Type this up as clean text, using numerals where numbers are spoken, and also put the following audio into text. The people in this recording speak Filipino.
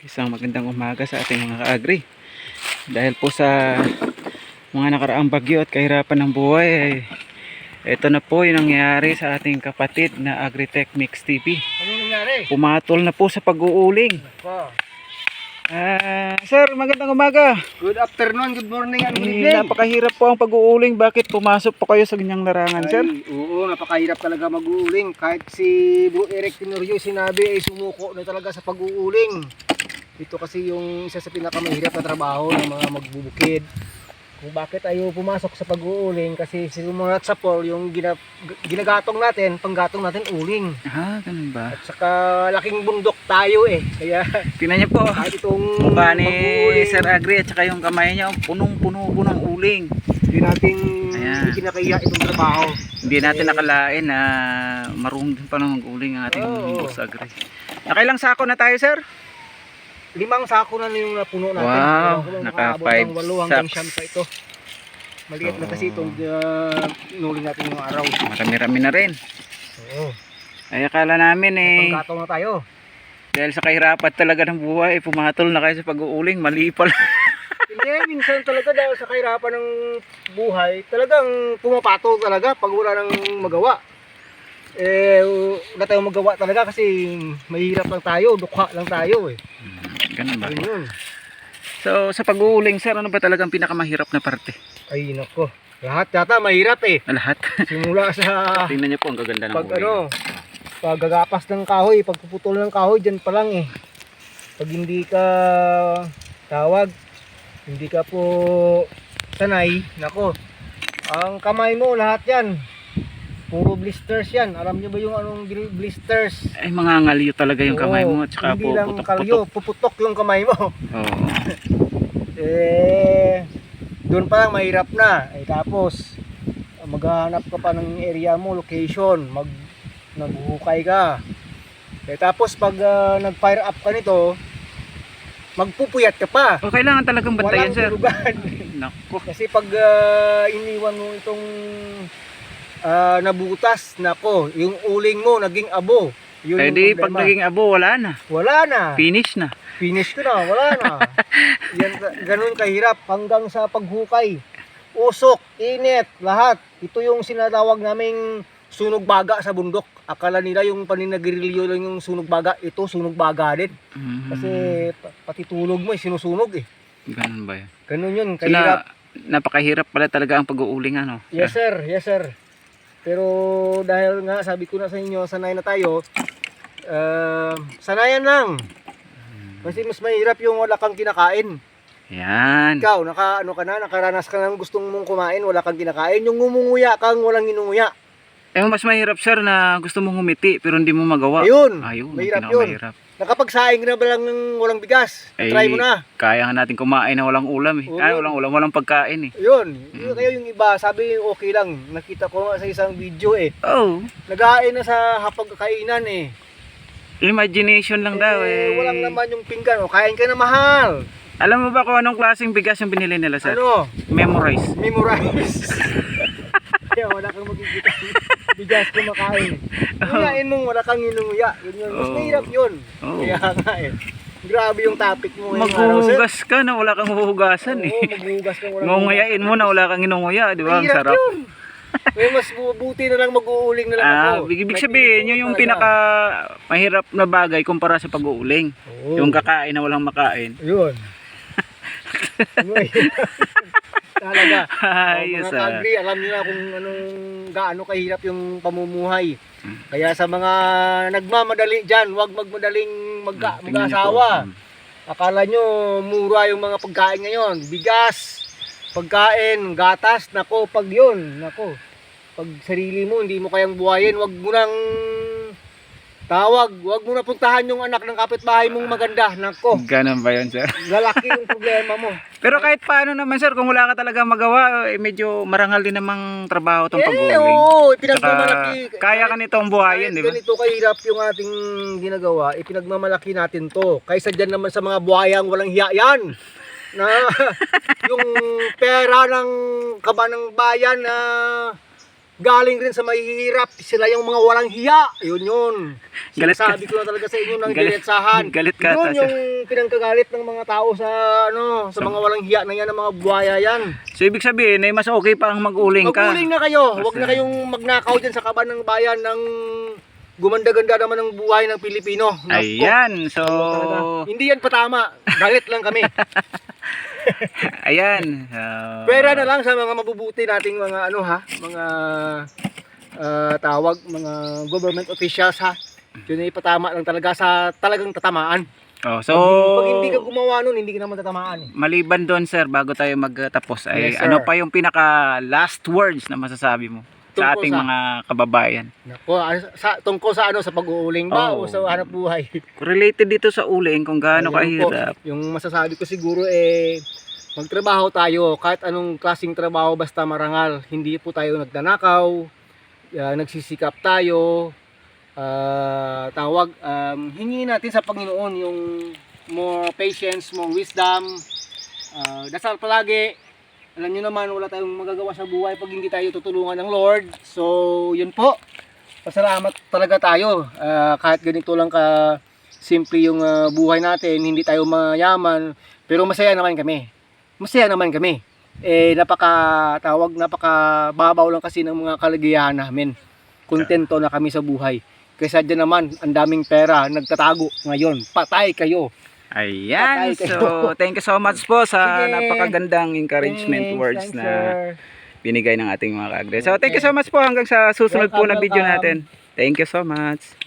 Isang magandang umaga sa ating mga ka-agri. Dahil po sa mga nakaraang bagyo at kahirapan ng buhay, ito na po yung nangyari sa ating kapatid na Agritech Mix TV. Ano nangyari? Pumatol na po sa pag-uuling. Sir, magandang umaga. Good afternoon, good morning, and good evening. Napakahirap po ang pag-uuling. Bakit pumasok po kayo sa ganyang larangan, sir? Oo, napakahirap talaga mag-uuling. Kahit si Bro Eric Tenorio sinabi ay sumuko na talaga sa pag-uuling. Ito kasi yung isa sa pinakamahirap na trabaho ng mga magbubukid. Kung bakit ayaw pumasok sa pag-uuling, kasi simulat sa pool, yung ginagatong natin, panggatong natin uling. Ganun ba? At saka laking bundok tayo eh. Kaya Tingnan niyo po. kahit itong Mukha ni mag-uuling, Sir Agri at saka yung kamay niya, punong-puno po ng uling. hindi natin Ayan. ikinakaya itong trabaho. Hindi natin nakalain na marunong din pa ng mag-uling ang ating Oo. boss Agri. Nakailang sako na tayo, sir? 5 sako na yung napuno natin. Wow, Kung naka makaabot 5 ng 8 hanggang sacks. 9 pa ito. Maliit na kasi itong inuling natin yung araw. Marami-rami na rin. Oo. Ay akala namin Panggatong na tayo. dahil sa kahirapan talaga ng buhay, pumatol na kayo sa pag-uuling, mali pala. Hindi, minsan talaga dahil sa kahirapan ng buhay, talagang pumapatol talaga pag wala nang magawa. Wala tayong magawa talaga kasi mahirap lang tayo, dukha lang tayo eh. Ganun ba? Ayun yun. So sa pag-uuling, sir, ano ba talagang pinakamahirap na parte? Ay nako. Lahat yata mahirap eh. Lahat. Simula sa Tingnan niyo po, ang gaganda ng pag uling. paggagapas ng kahoy, pagpuputol ng kahoy, dyan pa lang eh. Pag hindi ka tawag, hindi ka po sanay, nako, ang kamay mo, lahat yan, puro blisters yan. Alam niyo ba yung anong blisters? Ay, mga ngalyo talaga yung kamay mo at saka hindi po lang kalyo, putok-putok. puputok yung kamay mo. Oo. Doon pa lang mahirap na. Tapos, maghahanap ka pa ng area mo, location, naghuhukay ka. Tapos pag nag-fire up ka nito, magpupuyat ka pa. O, kailangan talagang bantayan, Walang sir. tulugan. Nako. Kasi pag iniwan mo itong nabutas, nako, yung uling mo naging abo. Yun Ay yung di, pag problema. naging abo, wala na. Wala na. Finish na. Finish ko na, wala na. Yan, ganun kahirap hanggang sa paghukay. Usok, init, lahat. Ito yung sinatawag naming sunog baga sa bundok. Akala nila yung paninagarilyo lang yung sunog baga. Ito sunog baga din. Kasi pati tulog mo sinusunog eh. Ganun ba yun? Ganun yun, kahirap. Napakahirap pala talaga ang pag-uuling, ano? Yes sir, yes sir. Pero dahil nga sabi ko na sa inyo, sanay na tayo. Sanayan lang. Kasi mas mahirap yung wala kang kinakain. Yan. Ikaw, nakaranas ka ng gustong mong kumain, wala kang kinakain. Yung ngumunguya kang walang inunguya. Mas mahirap, sir, na gusto mong humiti pero hindi mo magawa. Ayun, Ayun, mahirap yun. pinakamahirap. Nakapagsaing ka na ba lang ng walang bigas? Try mo na. Kaya nga natin kumain na walang ulam eh. Oo. Walang ulam, walang pagkain eh. Yun, kaya yung iba, sabi okay lang. Nakita ko nga sa isang video eh. Oh, Nag-ain na sa hapagkainan eh. imagination lang daw eh. Walang naman yung pinggan. O, kain ka na mahal. Alam mo ba kung anong klaseng bigas yung binili nila, sir? Ano? Memorize. Memorize. Kaya wala kang magkikita. Bigas kumakain. Nguyain mong wala kang inunguya. Yun yun. Mas Oo. mahirap yun. Oo. Kaya nga eh. Grabe yung topic mo ngayong araw, sir. Maghuhugas ka na wala kang huhugasan eh. Oo, maghuhugas kang walang Ngunguyain mo na wala kang inunguya, di ba? Ang Mahirap sarap. yun. May mas buti na lang mag-uuling na lang ako. Ibig sabihin, yun yung pinaka mahirap na bagay kumpara sa pag-uuling. Oo. Yung kakain na walang makain. Yun. Talaga. Ayos Mga kagri, alam niyo na kung gaano kahirap yung pamumuhay. Kaya sa mga nagmamadali dyan, huwag magmadaling mag-asawa. Akala nyo mura yung mga pagkain ngayon. Bigas, pagkain, gatas, nako, pag yun, nako. Pag sarili mo, hindi mo kayang buhayin, huwag mo nang tawag, huwag mo na puntahan yung anak ng kapitbahay mong maganda, nako. Ganun ba yun, sir? Lalaki yung problema mo. Pero kahit paano naman, sir, kung wala ka talaga magawa, medyo marangal din namang trabaho itong pag-uuling. Oo, pinagmamalaki. Kaya ka nitong buhayin, di ba? Ganito kahirap yung ating ginagawa, ipinagmamalaki natin to. Kaysa dyan naman sa mga buhayang walang hiya yan. Na yung pera ng kaba ng bayan na galing rin sa mahihirap. Sila yung mga walang hiya. Yun. Galit ka. Sinasabi ko na talaga sa inyo ng Galit- diretsahan. galit ka Yun ata, yung pinangkagalit ng mga tao sa sa mga walang hiya na yan, ng mga buhaya yan. So ibig sabihin ay mas okay pa ang mag-uling ka. Maguling na kayo. Huwag na kayong magnakaw dyan sa kaban ng bayan ng gumanda-ganda naman ng buhay ng Pilipino. Naku, Ayan, so talaga. Hindi yan patama. Galit lang kami. ayan. Pera na lang sa mga mabubuti nating mga mga tawag, mga government officials ha. Yun ay patama lang talaga sa talagang tatamaan. Oh, so Pag hindi ka gumawa nun, hindi ka naman tatamaan eh. maliban doon sir, bago tayo magtapos ay Yes, sir. ano pa yung pinaka last words na masasabi mo sa Tungkol ating sa- mga kababayan? Nako, tungkol sa sa pag-uuling ba Oh. o sa hanap buhay? Related dito sa uling kung gaano Ayun po. kahirap. Yung masasabi ko siguro magtrabaho tayo kahit anong klaseng trabaho basta marangal. Hindi po tayo nagnanakaw, nagsisikap tayo. Hingin natin sa Panginoon yung more patience, more wisdom. Dasal palagi. Alam nyo naman, wala tayong magagawa sa buhay pag hindi tayo tutulungan ng Lord. So, yun po. Pasalamat talaga tayo. Kahit ganito lang ka simple yung buhay natin, hindi tayo mayaman, pero masaya naman kami. Masaya naman kami. Napakababaw lang kasi ng mga kalagayahan namin. Kontento na kami sa buhay. Kaysa dyan naman, ang daming pera, nagtatago ngayon. Patay kayo. Ayan, Patay so kayo. thank you so much po sa Sige. napakagandang encouragement words Thanks, na sir. binigay ng ating mga kaagre. So thank you so much po hanggang sa susunod po na Welcome, video welcome. natin. Thank you so much.